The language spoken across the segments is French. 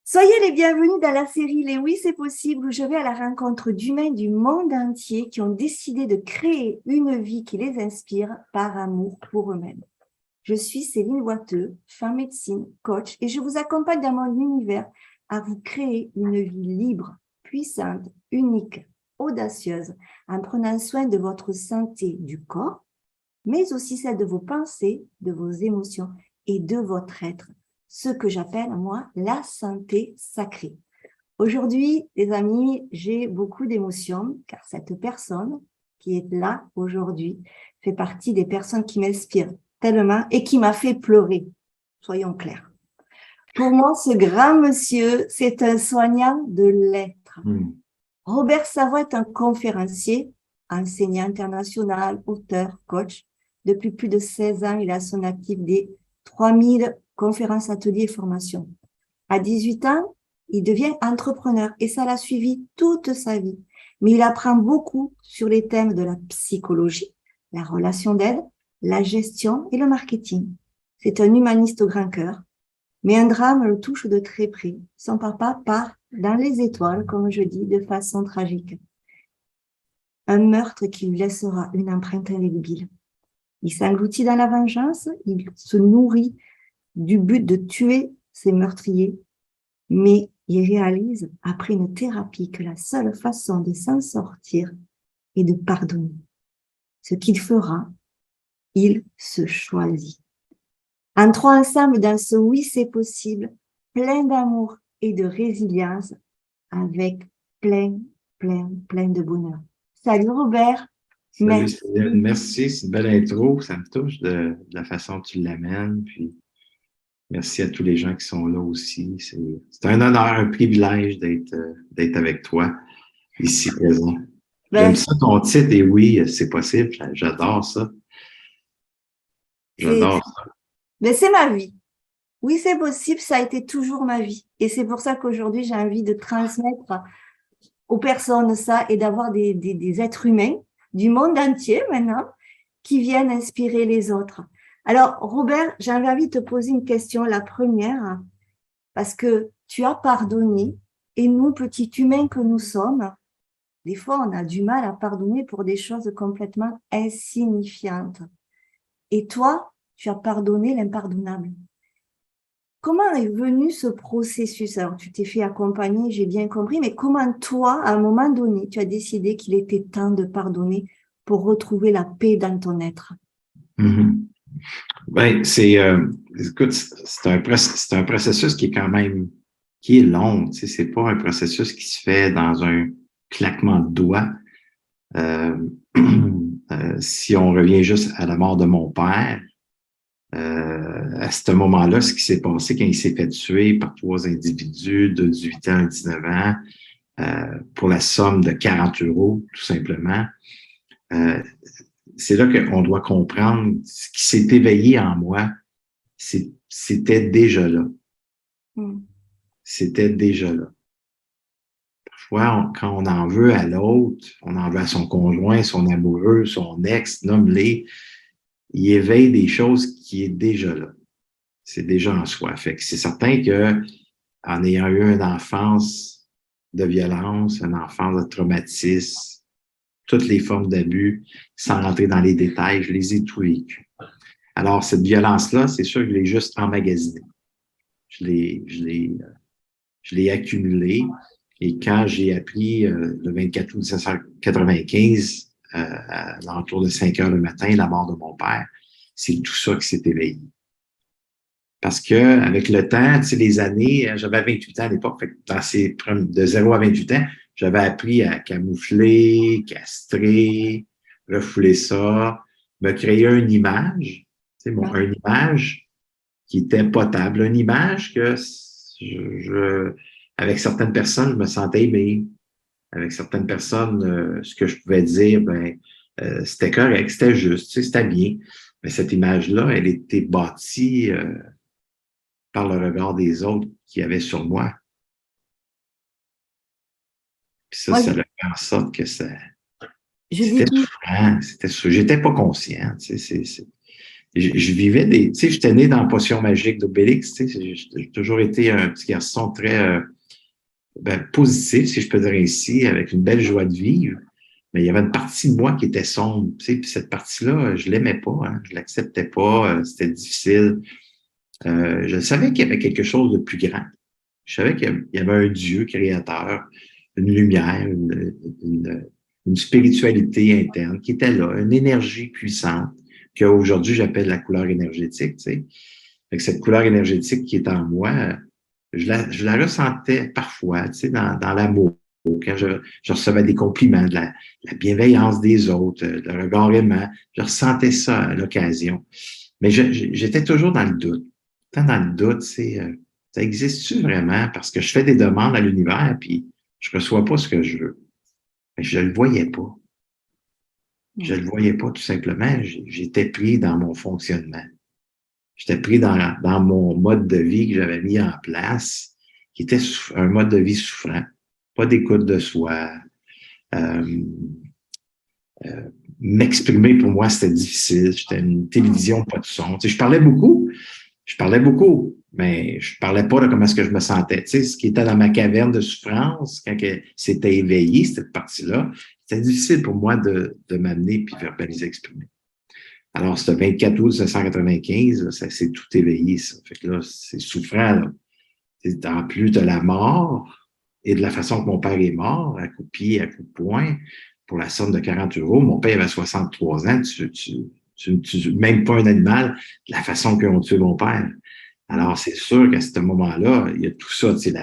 Soyez les bienvenus dans la série Les Oui, c'est possible, où je vais à la rencontre d'humains du monde entier qui ont décidé de créer une vie qui les inspire par amour pour eux-mêmes. Je suis Céline Boiteux, femme médecine, coach, et je vous accompagne dans mon univers à vous créer une vie libre, puissante, unique, audacieuse, en prenant soin de votre santé du corps, mais aussi celle de vos pensées, de vos émotions et de votre être. Ce que j'appelle, moi, la santé sacrée. Aujourd'hui, les amis, j'ai beaucoup d'émotions car cette personne qui est là aujourd'hui fait partie des personnes qui m'inspirent tellement et qui m'a fait pleurer. Soyons clairs. Pour moi, ce grand monsieur, c'est un soignant de l'être. Robert Savoie est un conférencier, enseignant international, auteur, coach. Depuis plus de 16 ans, il a son actif des 3000 conférences, ateliers et formations. À 18 ans, il devient entrepreneur et ça l'a suivi toute sa vie. Mais il apprend beaucoup sur les thèmes de la psychologie, la relation d'aide, la gestion et le marketing. C'est un humaniste au grand cœur, mais un drame le touche de très près. Son papa part dans les étoiles, comme je dis, de façon tragique. Un meurtre qui lui laissera une empreinte indélébile. Il s'engloutit dans la vengeance, il se nourrit du but de tuer ses meurtriers, mais il réalise, après une thérapie, que la seule façon de s'en sortir est de pardonner. Ce qu'il fera, il se choisit. Entrons ensemble dans ce oui, c'est possible, plein d'amour et de résilience, avec plein de bonheur. Salut Robert. Salut Merci. Céline, merci, c'est une belle intro, ça me touche de la façon dont tu l'amènes, puis merci à tous les gens qui sont là aussi. C'est un honneur, un privilège d'être avec toi, ici présent. J'aime Ben, ça ton titre, et oui, c'est possible, j'adore ça, c'est, j'adore ça. ben, c'est ma vie. Oui, c'est possible, ça a été toujours ma vie. Et c'est pour ça qu'aujourd'hui, j'ai envie de transmettre aux personnes ça et d'avoir des êtres humains du monde entier maintenant qui viennent inspirer les autres. Alors, Robert, j'avais envie de te poser une question, la première, parce que tu as pardonné et nous, petits humains que nous sommes, des fois, on a du mal à pardonner pour des choses complètement insignifiantes. Et toi, tu as pardonné l'impardonnable. Comment est venu ce processus? Alors, tu t'es fait accompagner, j'ai bien compris, mais comment toi, à un moment donné, tu as décidé qu'il était temps de pardonner pour retrouver la paix dans ton être? Mhm. Ben, écoute, c'est un processus qui est quand même, qui est long, tu sais, c'est pas un processus qui se fait dans un claquement de doigts. Euh, si on revient juste à la mort de mon père, à ce moment-là, ce qui s'est passé quand il s'est fait tuer par trois individus de 18 ans à 19 ans pour la somme de 40 euros, tout simplement, euh, c'est là qu'on doit comprendre ce qui s'est éveillé en moi, c'était déjà là. Hmm. C'était déjà là. Parfois, quand on en veut à l'autre, on en veut à son conjoint, son amoureux, son ex, nomme-les, il éveille des choses qui est déjà là. C'est déjà en soi. Fait que c'est certain que en ayant eu une enfance de violence, une enfance de traumatisme, toutes les formes d'abus, sans rentrer dans les détails, je les ai tout vécus. Alors, cette violence-là, c'est sûr que je l'ai juste emmagasinée. Je l'ai accumulée. Et quand j'ai appris le 24 août 1995, à l'entour de 5 heures le matin, la mort de mon père, c'est tout ça qui s'est éveillé. Parce que avec le temps, tu sais, les années, j'avais 28 ans à l'époque, fait que dans de 0 à 28 ans, j'avais appris à camoufler, castrer, refouler ça, me créer une image, tu sais, une image qui était potable, une image que avec certaines personnes, je me sentais aimé. Avec certaines personnes, ce que je pouvais dire, c'était correct, c'était juste, tu sais, c'était bien. Mais cette image-là, elle était bâtie par le regard des autres qu'il y avait sur moi. Puis Moi, ça a fait en sorte que je dis c'était tout. souffrant, c'était souffrant. J'étais pas conscient. Tu sais, je vivais tu sais, j'étais né dans la potion magique d'Obélix, tu sais, j'ai toujours été un petit garçon très positif, si je peux dire ainsi, avec une belle joie de vivre. Mais il y avait une partie de moi qui était sombre, tu sais, puis cette partie-là, je l'aimais pas, hein, je l'acceptais pas, c'était difficile. Je savais qu'il y avait quelque chose de plus grand. Je savais qu'il y avait un Dieu créateur, une lumière, une spiritualité interne qui était là, une énergie puissante qu'aujourd'hui j'appelle la couleur énergétique. Tu sais. Fait que cette couleur énergétique qui est en moi, je la ressentais parfois, tu sais, dans l'amour. Quand je recevais des compliments, de la bienveillance des autres, le regard aimant, je ressentais ça à l'occasion. Mais j'étais toujours dans le doute. Tant dans le doute, c'est ça existe-tu vraiment? Parce que je fais des demandes à l'univers, puis je reçois pas ce que je veux. Mais je le voyais pas. Je le voyais pas, tout simplement. J'étais pris dans mon fonctionnement. J'étais pris dans mon mode de vie que j'avais mis en place, qui était un mode de vie souffrant. Pas d'écoute de soi. Euh, M'exprimer, pour moi, c'était difficile. J'étais une télévision, pas de son. Tu sais, je parlais beaucoup, mais je parlais pas de comment est-ce que je me sentais. Tu sais, ce qui était dans ma caverne de souffrance, quand c'était éveillé, cette partie-là, c'était difficile pour moi de m'amener puis verbaliser, exprimer. Alors, ce 24 août 1995, là, ça s'est tout éveillé, ça. Fait que là, c'est souffrant, là. En plus de la mort et de la façon que mon père est mort, à coups de pied, à coups de poing, pour la somme de 40 €. Mon père avait 63 ans, tu même pas un animal, de la façon qu'ils ont tué mon père. Alors, c'est sûr qu'à ce moment-là, il y a tout ça, tu sais,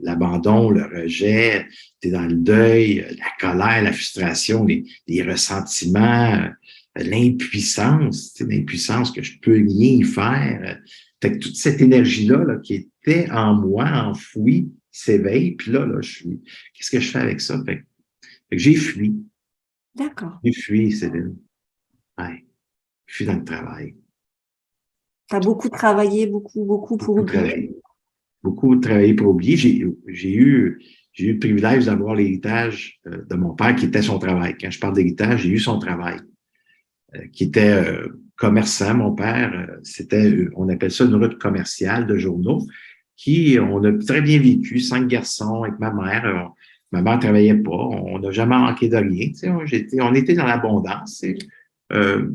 l'abandon, le rejet, tu es dans le deuil, la colère, la frustration, les ressentiments, l'impuissance, tu sais, l'impuissance que je peux rien y faire. Fait que toute cette énergie-là là, qui était en moi, enfouie, s'éveille, puis là, qu'est-ce que je fais avec ça? Fait que j'ai fui. D'accord. J'ai fui, Céline. Ouais. Je suis dans le travail. Tu as beaucoup travaillé, beaucoup pour Beaucoup oublier. travaillé. Beaucoup travaillé pour oublier. J'ai eu le privilège d'avoir l'héritage de mon père qui était son travail. Quand je parle d'héritage, j'ai eu son travail, qui était commerçant. Mon père, on appelle ça une route commerciale de journaux, on a très bien vécu, 5 garçons avec ma mère. Ma mère travaillait pas, on n'a jamais manqué de rien. Tu sais, on était dans l'abondance,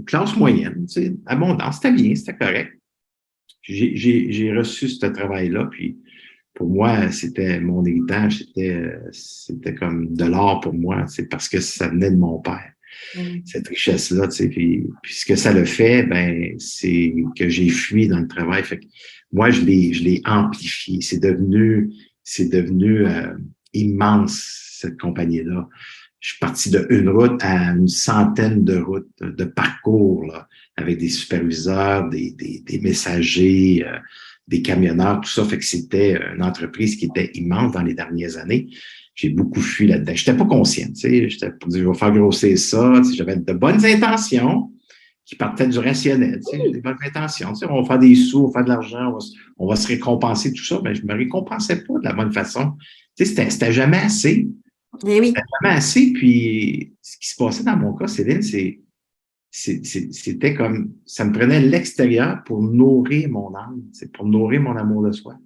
classe moyenne, tu sais, abondance, c'était bien, c'était correct. J'ai reçu ce travail-là, puis pour moi, c'était mon héritage, c'était comme de l'or pour moi, c'est parce que ça venait de mon père, cette richesse-là, tu sais, puis ce que ça le fait, ben, c'est que j'ai fui dans le travail. Fait que moi, je l'ai amplifié. C'est devenu immense, cette compagnie-là. Je suis parti de une route à une centaine de routes, de parcours, là, avec des superviseurs, des messagers, des camionneurs, tout ça. Fait que c'était une entreprise qui était immense dans les dernières années. J'ai beaucoup fui là-dedans. Je n'étais pas conscient, tu sais. J'étais pour dire, je vais faire grossir ça. Tu sais, j'avais de bonnes intentions qui partaient du rationnel. Tu sais, j'ai des bonnes intentions. Tu sais, on va faire des sous, on va faire de l'argent, on va se récompenser, tout ça. Mais je me récompensais pas de la bonne façon. Tu sais, c'était jamais assez. Et oui. C'était jamais assez. Puis, ce qui se passait dans mon cas, Céline, c'était comme, ça me prenait l'extérieur pour nourrir mon âme, c'est pour nourrir mon amour de soi.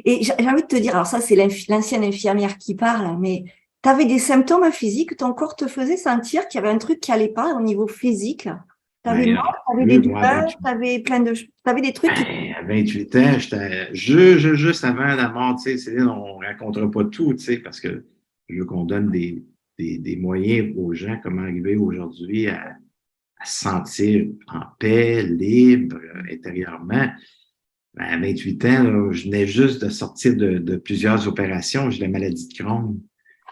Et j'ai envie de te dire, alors ça, c'est l'ancienne infirmière qui parle, mais tu avais des symptômes physiques, ton corps te faisait sentir qu'il y avait un truc qui allait pas au niveau physique. Tu avais mal, tu avais des douleurs, tu avais plein de choses, tu avais des trucs qui... À 28 ans, j'étais juste avant la mort, tu sais, Céline, on ne racontera pas tout, tu sais, parce que je veux qu'on donne des moyens aux gens, comment arriver aujourd'hui à se sentir en paix, libre, intérieurement. Ben, à 28 ans, là, je venais juste de sortir de plusieurs opérations. J'ai la maladie de Crohn.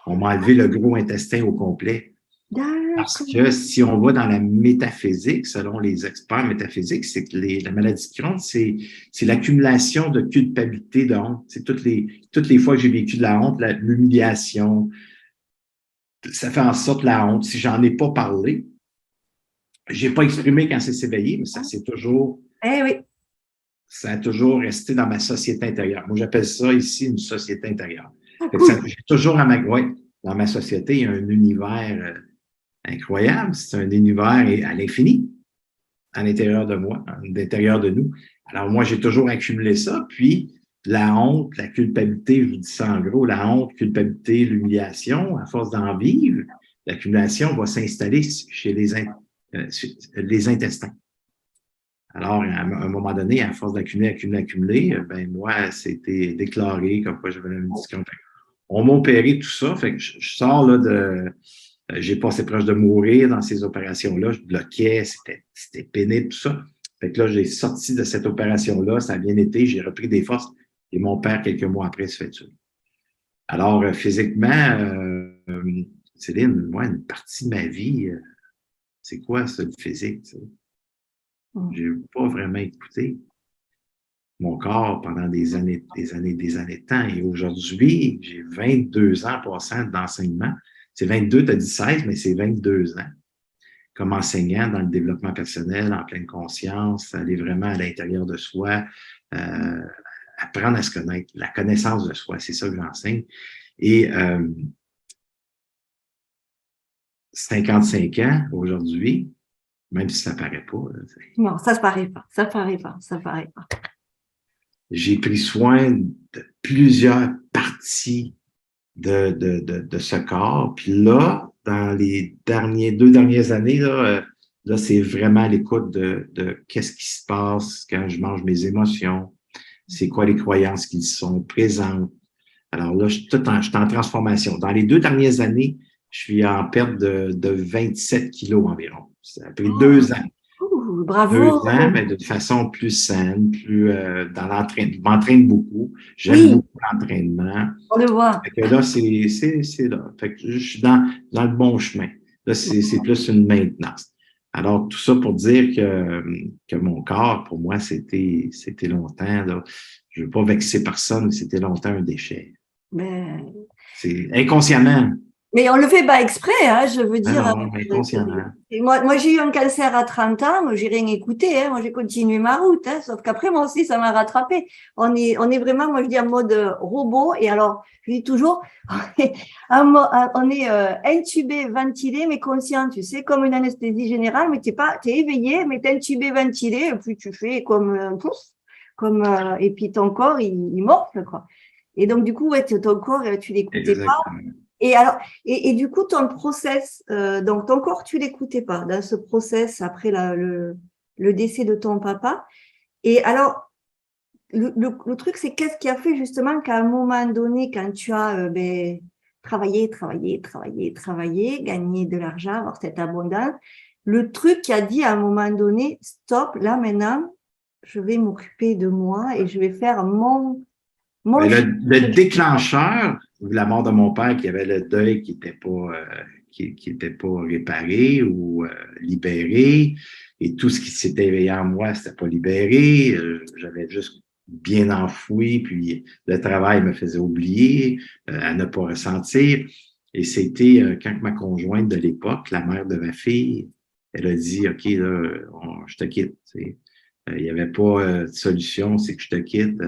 On m'a enlevé le gros intestin au complet. Parce D'accord. que si on va dans la métaphysique, selon les experts métaphysiques, c'est que la maladie de Crohn, c'est l'accumulation de culpabilité, de honte. C'est toutes les fois que j'ai vécu de la honte, l'humiliation, ça fait en sorte la honte. Si j'en ai pas parlé, j'ai pas exprimé quand c'est s'éveillé, mais Eh oui. ça a toujours resté dans ma société intérieure. Moi, j'appelle ça ici une société intérieure. Ah, cool. J'ai toujours dans ma société, il y a un univers incroyable. C'est un univers à l'infini. à l'intérieur de moi, à l'intérieur de nous. Alors, moi, j'ai toujours accumulé ça. Puis, la honte, la culpabilité, je vous dis ça en gros, la honte, culpabilité, l'humiliation, à force d'en vivre, l'accumulation va s'installer chez les intestins. Alors, à un moment donné, à force d'accumuler, ben moi, c'était déclaré comme quoi j'avais une discussion. On m'a opéré tout ça, fait que je sors là de... J'ai passé proche de mourir dans ces opérations-là, je bloquais, c'était pénible, tout ça. Fait que là, j'ai sorti de cette opération-là, ça a bien été, j'ai repris des forces, et mon père, quelques mois après, se fait tuer. Alors, physiquement, Céline, moi, une partie de ma vie, c'est quoi ça, le physique? Tu sais? J'ai pas vraiment écouté mon corps pendant des années de temps. Et aujourd'hui, j'ai 22 ans passant d'enseignement. C'est 22, tu as dit 16, mais c'est 22 ans comme enseignant dans le développement personnel, en pleine conscience, aller vraiment à l'intérieur de soi, apprendre à se connaître, la connaissance de soi, c'est ça que j'enseigne. Et 55 ans aujourd'hui, même si ça paraît pas. Non, ça se paraît pas, ça paraît pas, ça paraît pas. J'ai pris soin de plusieurs parties de ce corps. Puis là, dans les 2 dernières années, là c'est vraiment l'écoute de qu'est-ce qui se passe quand je mange mes émotions, c'est quoi les croyances qui sont présentes. Alors là, je suis en transformation. Dans les 2 dernières années, je suis en perte de 27 kilos environ. Ça a pris 2 ans. Bravo! 2 ans, mais de façon plus saine, plus dans l'entraînement. Je m'entraîne beaucoup. J'aime Oui, beaucoup l'entraînement. on le voit. Fait que là, c'est là. Fait que je suis dans le bon chemin. Là, c'est plus une maintenance. Alors, tout ça pour dire que mon corps, pour moi, c'était longtemps, là. Je veux pas vexer personne, mais c'était longtemps un déchet. Ben, C'est inconsciemment. mais on le fait pas exprès, hein, je veux dire. Non, inconsciemment. Moi j'ai eu un cancer à 30 ans, moi j'ai rien écouté, hein, moi j'ai continué ma route, hein, sauf qu'après moi aussi ça m'a rattrapé. On est vraiment, moi je dis en mode robot, et alors je dis toujours, on est intubé, ventilé, mais conscient, tu sais, comme une anesthésie générale, mais t'es éveillé, mais t'es intubé, ventilé, et puis tu fais et puis ton corps il morfle, quoi. Et donc du coup, ouais, ton corps, tu l'écoutais pas. Exactement. Et alors, et du coup, ton process, donc ton corps, tu l'écoutais pas dans ce process après le décès de ton papa. Et alors, le truc, c'est qu'est-ce qui a fait justement qu'à un moment donné, quand tu as travaillé, gagné de l'argent, avoir cette abondance, le truc qui a dit à un moment donné, stop, là maintenant, je vais m'occuper de moi et je vais faire mon Mais le déclencheur, la mort de mon père, qui avait le deuil qui n'était pas, qui était pas réparé ou libéré, et tout ce qui s'était éveillé en moi, c'était pas libéré. J'avais juste bien enfoui, puis le travail me faisait oublier, à ne pas ressentir. Et c'était quand ma conjointe de l'époque, la mère de ma fille, elle a dit, OK, là, je te quitte. Il n'y avait pas de solution, c'est que je te quitte.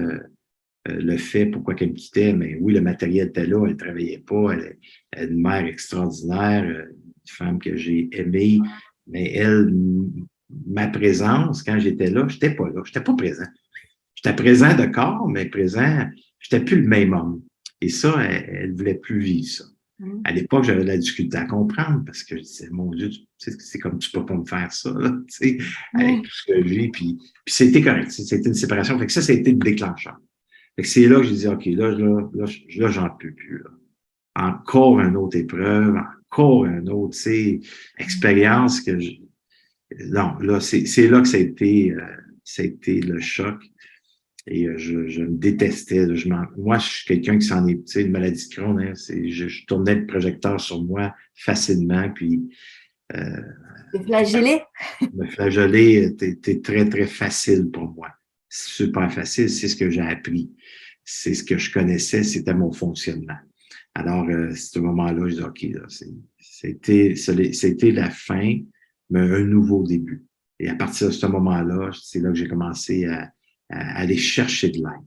Le fait pourquoi qu'elle me quittait, mais oui, le matériel était là, elle ne travaillait pas, elle est une mère extraordinaire, une femme que j'ai aimée, mais elle, ma présence, quand j'étais là, je n'étais pas là, je n'étais pas présent. J'étais présent de corps, mais présent, je n'étais plus le même homme. Et ça, elle ne voulait plus vivre ça. À l'époque, j'avais de la difficulté à comprendre parce que je disais, mon Dieu, c'est comme tu peux pas me faire ça, là, tu sais, avec tout ce que j'ai. Puis c'était correct, c'était une séparation. Fait que ça a été le déclencheur. Fait que c'est là que j'ai dit, OK, là, j'en peux plus. Là. Encore une autre épreuve, encore une autre, expérience que je... Non, là, c'est là que ça a été le choc. Et je me détestais. Moi, je suis quelqu'un qui s'en est, tu sais, une maladie de Crohn, hein, je tournais le projecteur sur moi facilement, puis flagellé. me flageller était très, très facile pour moi. Super facile, c'est ce que j'ai appris. C'est ce que je connaissais, c'était mon fonctionnement. Alors, à ce moment-là, je dis, OK, là, c'était la fin, mais un nouveau début. Et à partir de ce moment-là, c'est là que j'ai commencé à aller chercher de l'aide.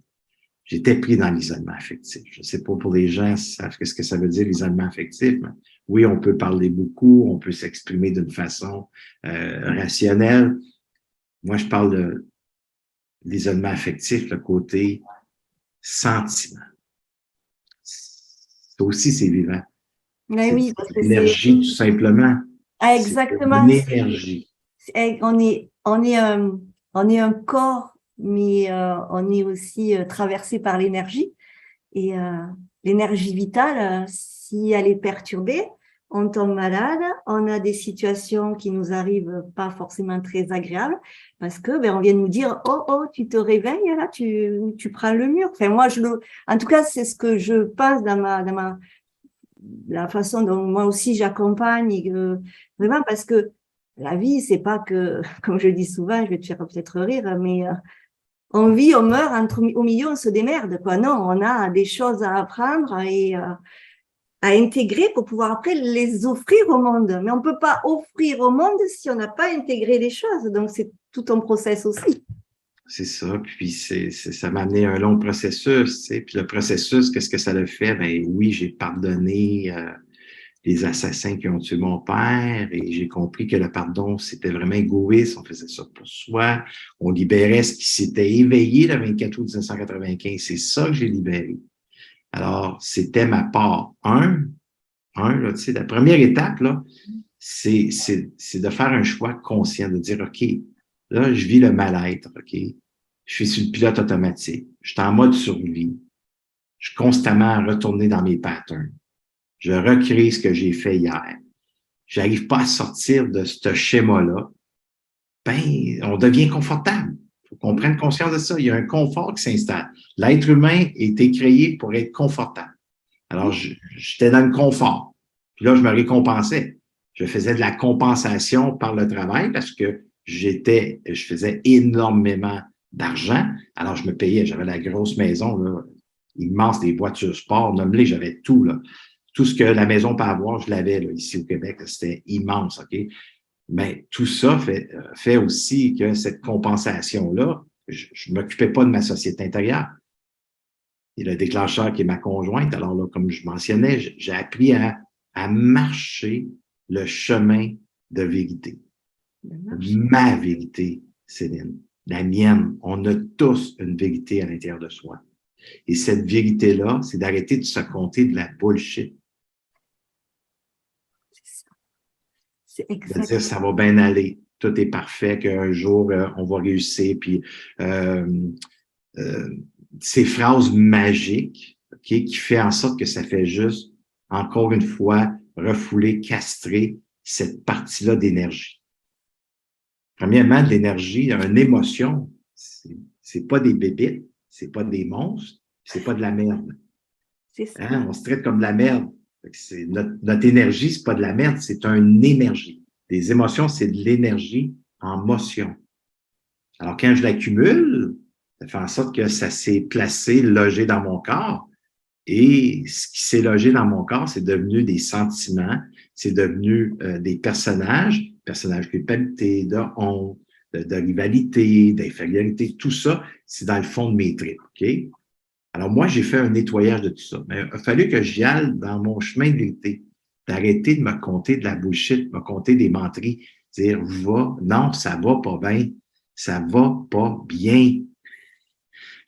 J'étais pris dans l'isolement affectif. Je ne sais pas pour les gens savent ce que ça veut dire l'isolement affectif, mais oui, on peut parler beaucoup, on peut s'exprimer d'une façon rationnelle, Moi, je parle de l'isolement affectif, le côté sentiment. Ça aussi, c'est vivant. Mais C'est de oui, parce que c'est l'énergie, tout simplement. C'est exactement, une énergie. on est un corps, mais on est aussi traversé par l'énergie. Et l'énergie vitale, si elle est perturbée, on tombe malade, on a des situations qui nous arrivent pas forcément très agréables parce que on vient de nous dire oh tu te réveilles là, tu prends le mur. Enfin moi en tout cas c'est ce que je passe dans la façon dont moi aussi j'accompagne vraiment parce que la vie c'est pas que comme je dis souvent, je vais te faire peut-être rire mais on vit, on meurt, au milieu, on se démerde, quoi. Non, on a des choses à apprendre et à intégrer pour pouvoir après les offrir au monde. Mais on ne peut pas offrir au monde si on n'a pas intégré les choses. Donc, c'est tout un process aussi. C'est ça. Puis ça m'a amené un long processus. Puis le processus, qu'est-ce que ça le fait? Ben oui, j'ai pardonné les assassins qui ont tué mon père et j'ai compris que le pardon, c'était vraiment égoïste. On faisait ça pour soi. On libérait ce qui s'était éveillé le 24 août 1995. C'est ça que j'ai libéré. Alors, c'était ma part. Là, tu sais, la première étape, là, c'est de faire un choix conscient, de dire, OK, là, je vis le mal-être, OK? Je suis sur le pilote automatique. Je suis en mode survie. Je suis constamment retourné dans mes patterns. Je recrée ce que j'ai fait hier. J'arrive pas à sortir de ce schéma-là. Ben, on devient confortable. Il faut qu'on prenne conscience de ça. Il y a un confort qui s'installe. L'être humain a été créé pour être confortable. Alors, j'étais dans le confort. Puis là, je me récompensais. Je faisais de la compensation par le travail parce que je faisais énormément d'argent. Alors, je me payais. J'avais la grosse maison, là, immense, des voitures sport, nommez-les, j'avais tout, là. Tout ce que la maison peut avoir, je l'avais, là, ici au Québec. C'était immense, OK? Mais tout ça fait aussi que cette compensation-là, je ne m'occupais pas de ma société intérieure. Et le déclencheur qui est ma conjointe. Alors là, comme je mentionnais, j'ai appris à marcher le chemin de vérité. Ma vérité, Céline, la mienne. On a tous une vérité à l'intérieur de soi. Et cette vérité-là, c'est d'arrêter de se compter de la bullshit. C'est De exact. dire ça va bien aller, tout est parfait, qu'un jour on va réussir. Puis ces phrases magiques, okay, qui fait en sorte que ça fait juste, encore une fois, refouler, castrer cette partie-là d'énergie. Premièrement, de l'énergie, une émotion, c'est pas des bébites, c'est pas des monstres, c'est pas de la merde. C'est ça. Hein? On se traite comme de la merde. Notre énergie, c'est pas de la merde, c'est une énergie. Les émotions, c'est de l'énergie en motion. Alors, quand je l'accumule, ça fait en sorte que ça s'est placé, logé dans mon corps. Et ce qui s'est logé dans mon corps, c'est devenu des sentiments, c'est devenu des personnages de culpabilité, de honte, de rivalité, d'infériorité, tout ça, c'est dans le fond de mes tripes, OK? Alors moi, j'ai fait un nettoyage de tout ça. Mais il a fallu que j'y aille dans mon chemin de vérité, d'arrêter de me compter de la bullshit, de me compter des menteries, dire, non, ça va pas bien, ça va pas bien.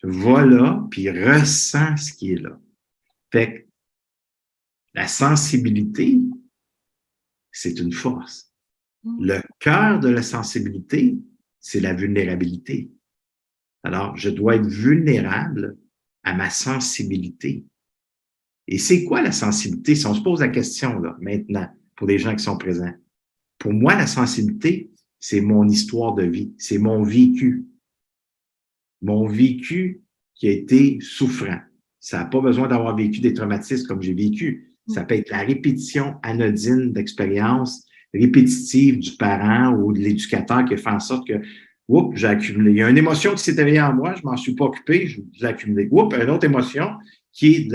Va là, puis ressens ce qui est là. Fait que la sensibilité, c'est une force. Le cœur de la sensibilité, c'est la vulnérabilité. Alors, je dois être vulnérable à ma sensibilité. Et c'est quoi la sensibilité? Si on se pose la question là, maintenant, pour les gens qui sont présents, pour moi, la sensibilité, c'est mon histoire de vie, c'est mon vécu. Mon vécu qui a été souffrant. Ça n'a pas besoin d'avoir vécu des traumatismes comme j'ai vécu. Ça peut être la répétition anodine d'expériences répétitives du parent ou de l'éducateur qui fait en sorte que, oups, j'ai accumulé. Il y a une émotion qui s'est éveillée en moi, je m'en suis pas occupé, je l'ai accumulée. Oups, une autre émotion qui est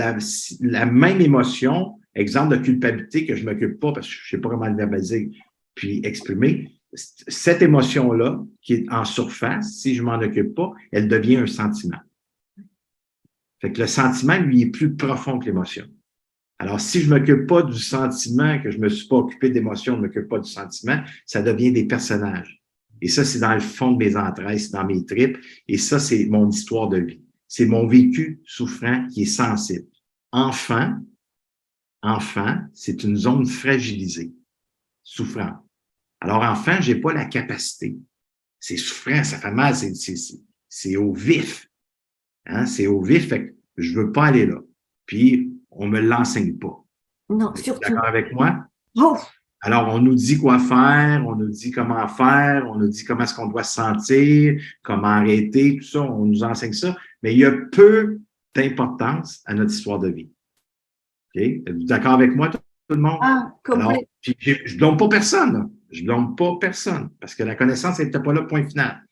la même émotion, exemple de culpabilité que je ne m'occupe pas parce que je ne sais pas comment le verbaliser puis exprimer. Cette émotion-là, qui est en surface, si je ne m'en occupe pas, elle devient un sentiment. Fait que le sentiment, lui, est plus profond que l'émotion. Alors, si je ne m'occupe pas du sentiment, que je ne me suis pas occupé d'émotion, je ne m'occupe pas du sentiment, ça devient des personnages. Et ça, c'est dans le fond de mes entrailles, c'est dans mes tripes. Et ça, c'est mon histoire de vie. C'est mon vécu souffrant qui est sensible. Enfant, c'est une zone fragilisée, souffrante. Alors, enfant, j'ai pas la capacité. C'est souffrant, ça fait mal, c'est au vif. Hein? C'est au vif, fait que je veux pas aller là. Puis, on me l'enseigne pas. Non, Vous êtes surtout. d'accord avec moi? Oh, Alors, on nous dit quoi faire, on nous dit comment faire, on nous dit comment est-ce qu'on doit se sentir, comment arrêter, tout ça, on nous enseigne ça, mais il y a peu d'importance à notre histoire de vie. OK? Êtes-vous d'accord avec moi, tout le monde? Alors, complet. je blâme pas personne, là. Je blâme pas personne, parce que la connaissance n'était pas là, point final.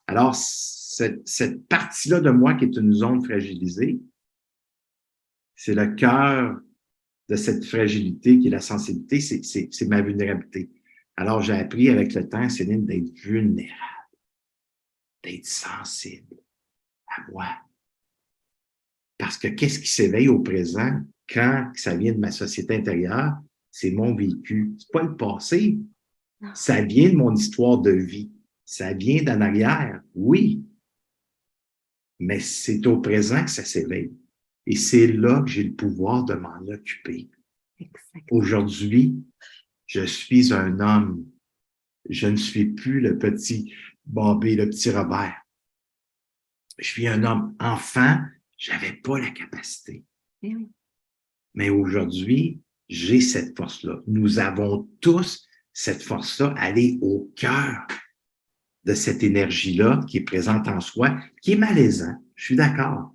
Alors, cette partie-là de moi qui est une zone fragilisée, c'est le cœur de cette fragilité qui est la sensibilité, c'est ma vulnérabilité. Alors, j'ai appris avec le temps, Céline, d'être vulnérable, d'être sensible à moi. Parce que qu'est-ce qui s'éveille au présent quand ça vient de ma société intérieure? C'est mon vécu. C'est pas le passé. Ça vient de mon histoire de vie. Ça vient d'en arrière, oui. Mais c'est au présent que ça s'éveille. Et c'est là que j'ai le pouvoir de m'en occuper. Aujourd'hui, je suis un homme. Je ne suis plus le petit Bobby, le petit Robert. Je suis un homme. Enfant, j'avais pas la capacité. Mais aujourd'hui, j'ai cette force-là. Nous avons tous cette force-là, aller au cœur de cette énergie-là qui est présente en soi, qui est malaisant. Je suis d'accord.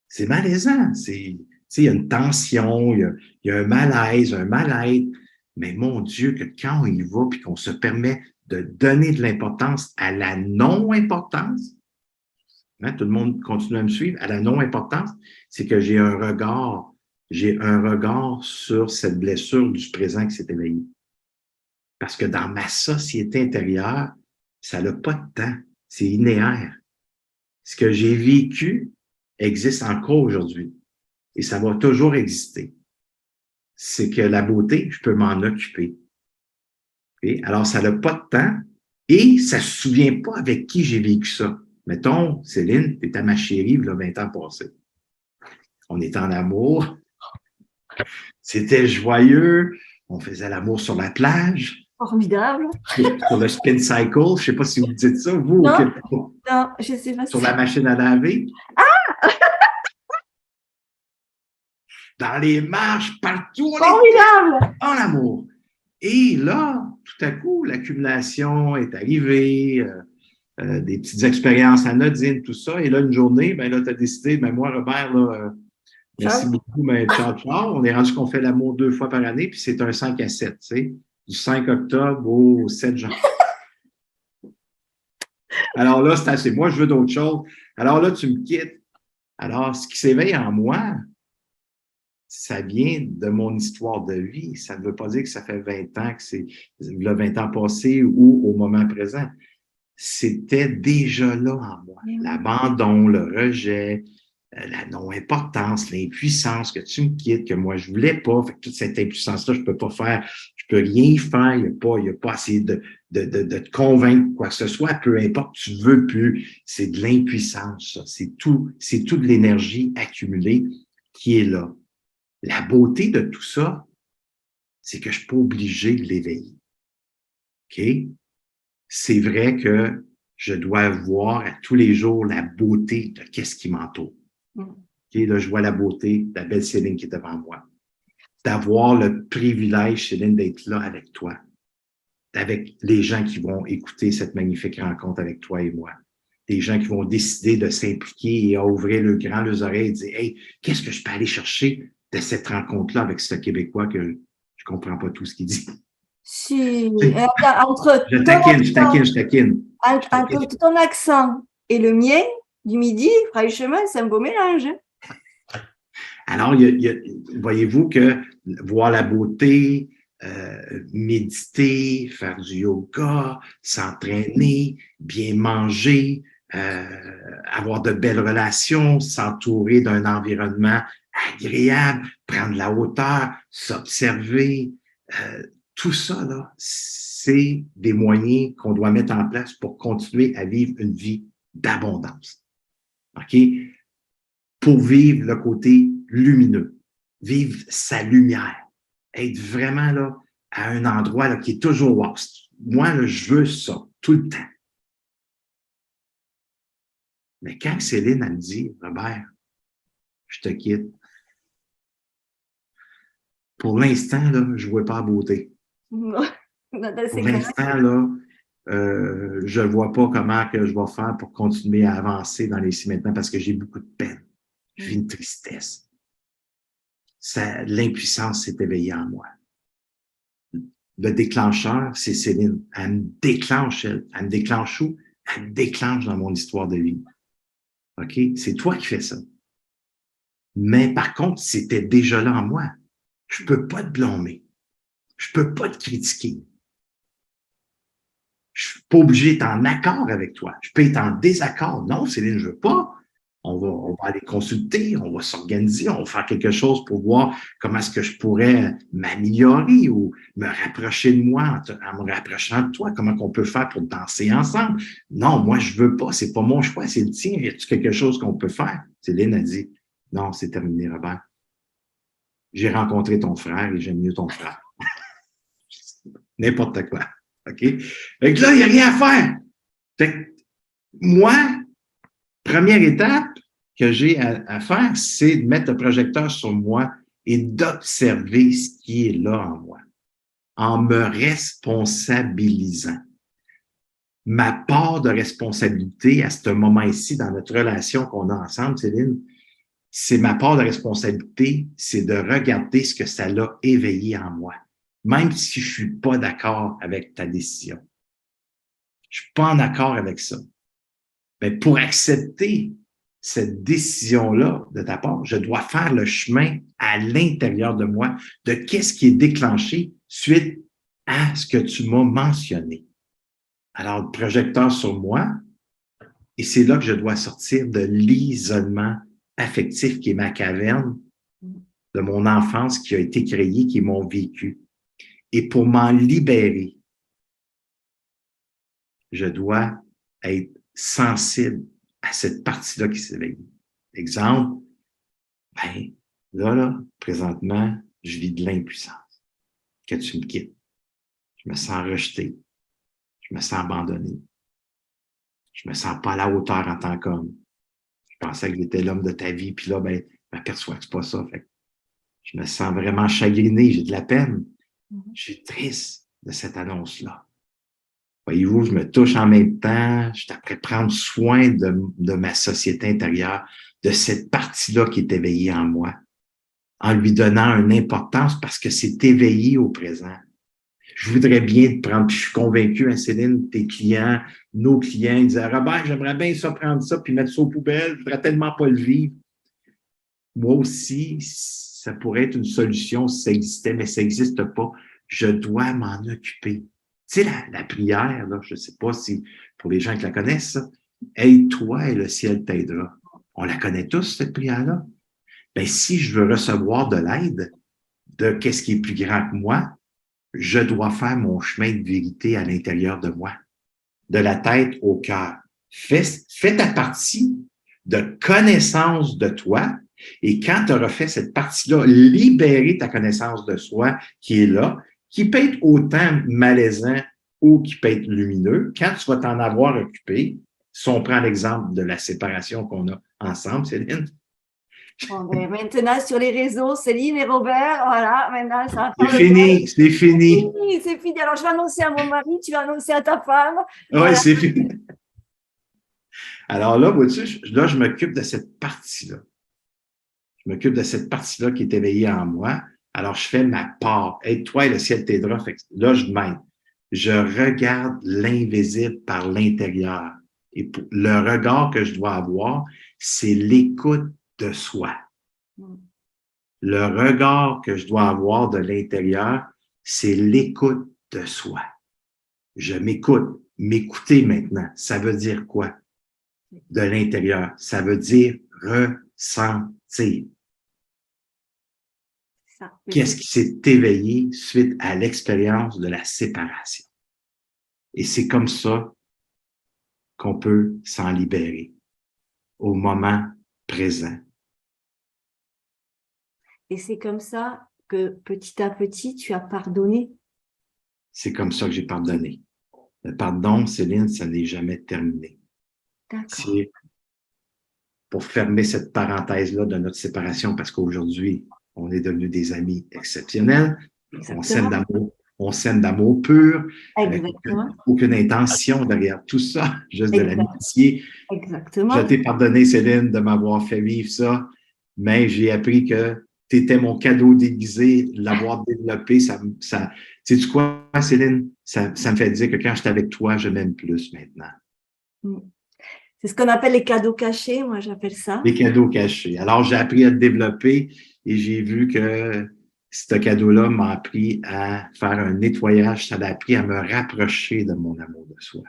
C'est malaisant. Il y a une tension, il y a un malaise, un mal-être. Mais mon Dieu, que quand on y va puis qu'on se permet de donner de l'importance à la non-importance, hein, tout le monde continue à me suivre, à la non-importance, c'est que j'ai un regard sur cette blessure du présent qui s'est éveillée. Parce que dans ma société intérieure, ça n'a pas de temps. C'est linéaire. Ce que j'ai vécu existe encore aujourd'hui. Et ça va toujours exister. C'est que la beauté, je peux m'en occuper. Okay? Alors, ça n'a pas de temps et ça ne se souvient pas avec qui j'ai vécu ça. Mettons, Céline, tu étais ma chérie, il y a 20 ans passés. On était en amour. C'était joyeux. On faisait l'amour sur la plage. Formidable. Sur le spin cycle. Je ne sais pas si vous dites ça, vous. Non, non, je sais pas. Sur la machine à laver. Dans les marches, partout. Formidable. En amour. Et là, tout à coup, l'accumulation est arrivée, des petites expériences anodines, tout ça. Et là, une journée, ben là, tu as décidé, ben moi, Robert, là, merci beaucoup, mais ciao, ciao. On est rendu qu'on fait l'amour 2 fois par année, puis c'est un 5 à 7, tu sais, du 5 octobre au 7 janvier. Alors là, c'est assez. Moi, je veux d'autres choses. Alors là, tu me quittes. Alors, ce qui s'éveille en moi, ça vient de mon histoire de vie. Ça ne veut pas dire que ça fait 20 ans, que c'est le 20 ans passé ou au moment présent. C'était déjà là en moi. L'abandon, le rejet, la non-importance, l'impuissance, que tu me quittes, que moi je voulais pas. Fait que toute cette impuissance-là, je peux pas faire, je peux rien faire. Il y a pas assez de te convaincre quoi que ce soit. Peu importe, tu veux plus. C'est de l'impuissance, ça. C'est tout de l'énergie accumulée qui est là. La beauté de tout ça, c'est que je suis pas obligé de l'éveiller. OK? C'est vrai que je dois voir à tous les jours la beauté de qu'est-ce qui m'entoure. OK? Là, je vois la beauté de la belle Céline qui est devant moi. D'avoir le privilège, Céline, d'être là avec toi. Avec les gens qui vont écouter cette magnifique rencontre avec toi et moi. Des gens qui vont décider de s'impliquer et à ouvrir leurs oreilles et dire, hey, qu'est-ce que je peux aller chercher de cette rencontre-là avec ce Québécois que je comprends pas tout ce qu'il dit. Si, entre je taquine. Entre ton accent et le mien du midi, franchement, c'est un beau mélange. Alors, voyez-vous que voir la beauté, méditer, faire du yoga, s'entraîner, bien manger, avoir de belles relations, s'entourer d'un environnement agréable, prendre la hauteur, s'observer, tout ça, là, c'est des moyens qu'on doit mettre en place pour continuer à vivre une vie d'abondance. OK? Pour vivre le côté lumineux, vivre sa lumière, être vraiment là à un endroit là, qui est toujours wow. Moi, là, je veux ça tout le temps. Mais quand Céline, elle me dit, Robert, je te quitte, pour l'instant, là, je ne vois pas la beauté. Pour l'instant, là, je ne vois pas comment que je vais faire pour continuer à avancer dans les ici maintenant parce que j'ai beaucoup de peine. Je vis une tristesse. L'impuissance s'est éveillée en moi. Le déclencheur, c'est Céline. Elle me déclenche, elle. Elle me déclenche où? Elle me déclenche dans mon histoire de vie. OK? C'est toi qui fais ça. Mais par contre, c'était déjà là en moi. Je ne peux pas te blâmer. Je ne peux pas te critiquer. Je ne suis pas obligé d'être en accord avec toi. Je peux être en désaccord. Non, Céline, je ne veux pas. On va aller consulter, on va s'organiser, on va faire quelque chose pour voir comment est-ce que je pourrais m'améliorer ou me rapprocher de moi en me rapprochant de toi, comment qu'on peut faire pour danser ensemble. Non, moi, je veux pas, c'est pas mon choix, c'est le tien. Y a-t-il quelque chose qu'on peut faire? Céline a dit, non, c'est terminé, Robert. J'ai rencontré ton frère et j'aime mieux ton frère. N'importe quoi. OK? Fait que là, il n'y a rien à faire. Fait que moi, première étape que j'ai à faire, c'est de mettre le projecteur sur moi et d'observer ce qui est là en moi, en me responsabilisant. Ma part de responsabilité à ce moment-ci, dans notre relation qu'on a ensemble, Céline, c'est ma part de responsabilité, c'est de regarder ce que ça l'a éveillé en moi, même si je suis pas d'accord avec ta décision. Je suis pas en accord avec ça. Mais pour accepter cette décision-là de ta part, je dois faire le chemin à l'intérieur de moi de qu'est-ce qui est déclenché suite à ce que tu m'as mentionné. Alors, le projecteur sur moi, et c'est là que je dois sortir de l'isolement affectif qui est ma caverne de mon enfance qui a été créée, qui est mon vécu. Et pour m'en libérer, je dois être sensible à cette partie-là qui s'éveille. Exemple, ben, là, présentement, je vis de l'impuissance. Que tu me quittes. Je me sens rejeté. Je me sens abandonné. Je me sens pas à la hauteur en tant qu'homme. Je pensais que j'étais l'homme de ta vie, puis là, ben, je m'aperçois que c'est pas ça. Fait que je me sens vraiment chagriné, j'ai de la peine. Je suis triste de cette annonce-là. Voyez-vous, je me touche en même temps, je suis après prendre soin de ma société intérieure, de cette partie-là qui est éveillée en moi, en lui donnant une importance parce que c'est éveillé au présent. Je voudrais bien te prendre, puis je suis convaincu, hein, Céline, tes clients, nos clients, ils disaient, Robert, j'aimerais bien ça prendre ça, puis mettre ça aux poubelles, je voudrais tellement pas le vivre. Moi aussi, ça pourrait être une solution si ça existait, mais ça n'existe pas. Je dois m'en occuper. Tu sais, la prière, là, je ne sais pas si pour les gens qui la connaissent, aide-toi et le ciel t'aidera. On la connaît tous, cette prière-là. Ben, si je veux recevoir de l'aide, de qu'est-ce qui est plus grand que moi, je dois faire mon chemin de vérité à l'intérieur de moi, de la tête au cœur. Fais ta partie de connaissance de toi et quand tu auras fait cette partie-là, libérer ta connaissance de soi qui est là, qui peut être autant malaisant ou qui peut être lumineux, quand tu vas t'en avoir occupé, si on prend l'exemple de la séparation qu'on a ensemble, Céline. Bon, ben, maintenant, sur les réseaux, Céline et Robert, voilà, maintenant, ça va C'est fini, c'est fini. C'est fini. Alors, je vais annoncer à mon mari, tu vas annoncer à ta femme. Oui, voilà. C'est fini. Alors là, vois-tu, là, je m'occupe de cette partie-là. Je m'occupe de cette partie-là qui est éveillée en moi. Alors, je fais ma part. Aide-toi et le ciel t'aidera. Là, je m'aide. Je regarde l'invisible par l'intérieur. Et le regard que je dois avoir, c'est l'écoute de soi. Le regard que je dois avoir de l'intérieur, c'est l'écoute de soi. Je m'écoute. M'écouter maintenant, ça veut dire quoi? De l'intérieur. Ça veut dire ressentir. Ça. Qu'est-ce qui s'est éveillé suite à l'expérience de la séparation? Et c'est comme ça qu'on peut s'en libérer au moment présent. Et c'est comme ça que petit à petit, tu as pardonné. C'est comme ça que j'ai pardonné. Le pardon, Céline, ça n'est jamais terminé. D'accord. C'est pour fermer cette parenthèse-là de notre séparation, parce qu'aujourd'hui, on est devenus des amis exceptionnels. On s'aime d'amour pur, avec aucune intention derrière tout ça, juste de l'amitié. Exactement. Je t'ai pardonné, Céline, de m'avoir fait vivre ça, mais j'ai appris que tu étais mon cadeau déguisé, l'avoir développé, sais-tu quoi, Céline? Ça me fait dire que quand je suis avec toi, je m'aime plus maintenant. C'est ce qu'on appelle les cadeaux cachés, moi j'appelle ça. Les cadeaux cachés. Alors, j'ai appris à le développer et j'ai vu que ce cadeau-là m'a appris à faire un nettoyage, ça m'a appris à me rapprocher de mon amour de soi.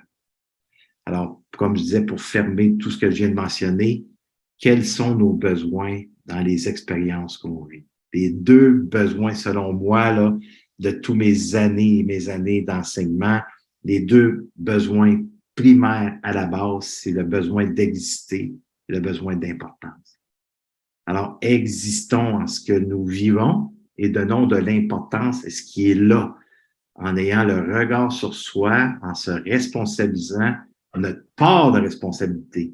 Alors, comme je disais, pour fermer tout ce que je viens de mentionner, quels sont nos besoins dans les expériences qu'on vit? Les deux besoins, selon moi, là, de tous mes années d'enseignement, les deux besoins primaires à la base, c'est le besoin d'exister et le besoin d'importance. Alors, existons en ce que nous vivons et donnons de l'importance à ce qui est là, en ayant le regard sur soi, en se responsabilisant notre part de responsabilité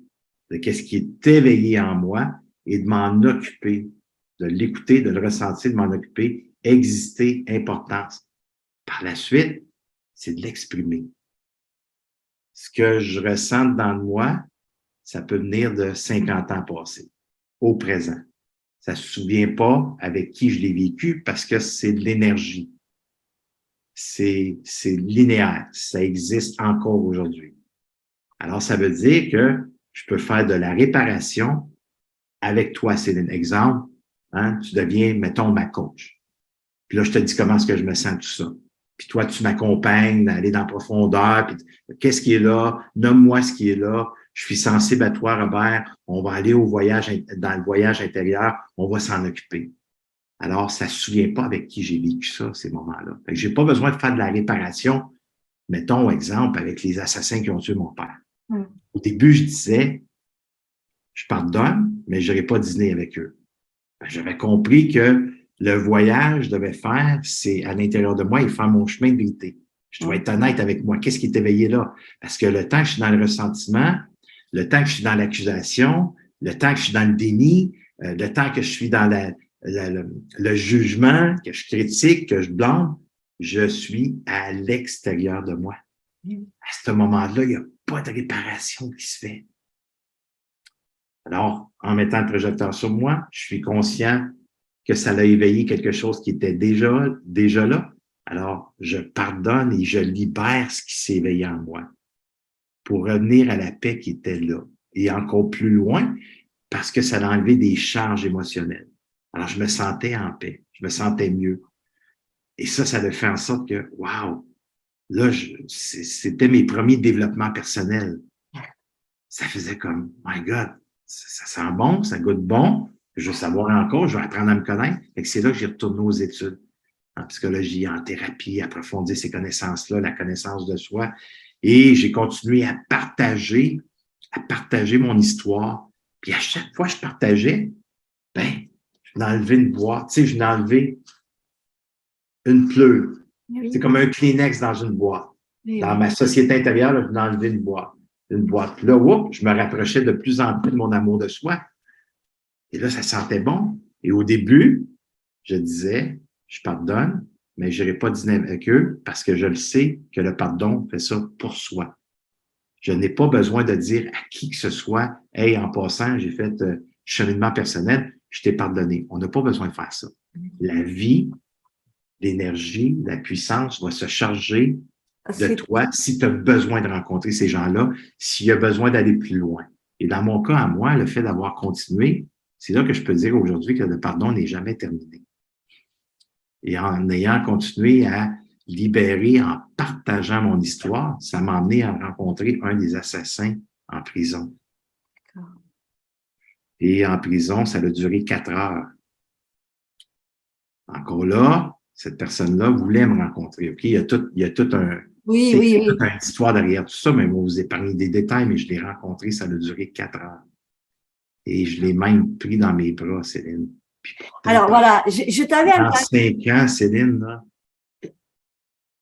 de qu'est-ce qui est éveillé en moi et de m'en occuper, de l'écouter, de le ressentir, de m'en occuper, exister, importance. Par la suite, c'est de l'exprimer. Ce que je ressens dans moi, ça peut venir de 50 ans passés, au présent. Ça ne se souvient pas avec qui je l'ai vécu parce que c'est de l'énergie. C'est linéaire. Ça existe encore aujourd'hui. Alors, ça veut dire que je peux faire de la réparation avec toi, Céline. Exemple, hein, tu deviens, mettons, ma coach. Puis là, je te dis comment est-ce que je me sens, tout ça. Puis toi, tu m'accompagnes d'aller dans la profondeur. Puis qu'est-ce qui est là? Nomme-moi ce qui est là. Je suis sensible à toi, Robert. On va aller dans le voyage intérieur. On va s'en occuper. Alors, ça ne se souvient pas avec qui j'ai vécu ça, ces moments-là. Fait que j'ai pas besoin de faire de la réparation. Mettons, exemple, avec les assassins qui ont tué mon père. Au début, je disais, je pardonne, mais je n'irai pas dîner avec eux. J'avais compris que le voyage devait faire, c'est à l'intérieur de moi et faire mon chemin de vérité. Je dois être honnête avec moi. Qu'est-ce qui est éveillé là? Parce que le temps que je suis dans le ressentiment, le temps que je suis dans l'accusation, le temps que je suis dans le déni, le temps que je suis dans le jugement, que je critique, que je blâme, je suis à l'extérieur de moi. À ce moment-là, il n'y a pas de réparation qui se fait. Alors, en mettant le projecteur sur moi, je suis conscient que ça a éveillé quelque chose qui était déjà là. Alors, je pardonne et je libère ce qui s'est éveillé en moi pour revenir à la paix qui était là. Et encore plus loin, parce que ça a enlevé des charges émotionnelles. Alors, je me sentais en paix, je me sentais mieux. Et ça a fait en sorte que, wow, là, c'était mes premiers développements personnels. Ça faisait comme, my God, ça sent bon, ça goûte bon, je veux savoir encore, je vais apprendre à me connaître. Et c'est là que j'ai retourné aux études, en psychologie, en thérapie, approfondir ces connaissances-là, la connaissance de soi. Et j'ai continué à partager mon histoire. Puis à chaque fois que je partageais, ben, je venais enlever une boîte, tu sais, je venais enlever une pleure. Oui. C'est comme un Kleenex dans une boîte. Oui, dans ma société intérieure, là, je venais enlever une boîte. Puis là, je me rapprochais de plus en plus de mon amour de soi. Et là, ça sentait bon. Et au début, je disais, je pardonne, mais je n'irai pas dîner avec eux parce que je le sais que le pardon fait ça pour soi. Je n'ai pas besoin de dire à qui que ce soit, hey, en passant, j'ai fait cheminement personnel, je t'ai pardonné. On n'a pas besoin de faire ça. La vie, l'énergie, la puissance va se charger de toi si tu as besoin de rencontrer ces gens-là, s'il y a besoin d'aller plus loin. Et dans mon cas, à moi, le fait d'avoir continué, c'est là que je peux dire aujourd'hui que le pardon n'est jamais terminé. Et en ayant continué à libérer, en partageant mon histoire, ça m'a amené à rencontrer un des assassins en prison. Et en prison, ça a duré 4 heures. Encore là, cette personne-là voulait me rencontrer. OK? Il y a tout un, Oui, il oui, y a toute oui. une histoire derrière tout ça, mais je vais vous épargner des détails, mais je l'ai rencontré, ça a duré 4 heures. Et je l'ai même pris dans mes bras, Céline. Puis pourtant, Alors voilà, je t'avais pendant entendu. 5 ans, Céline, là,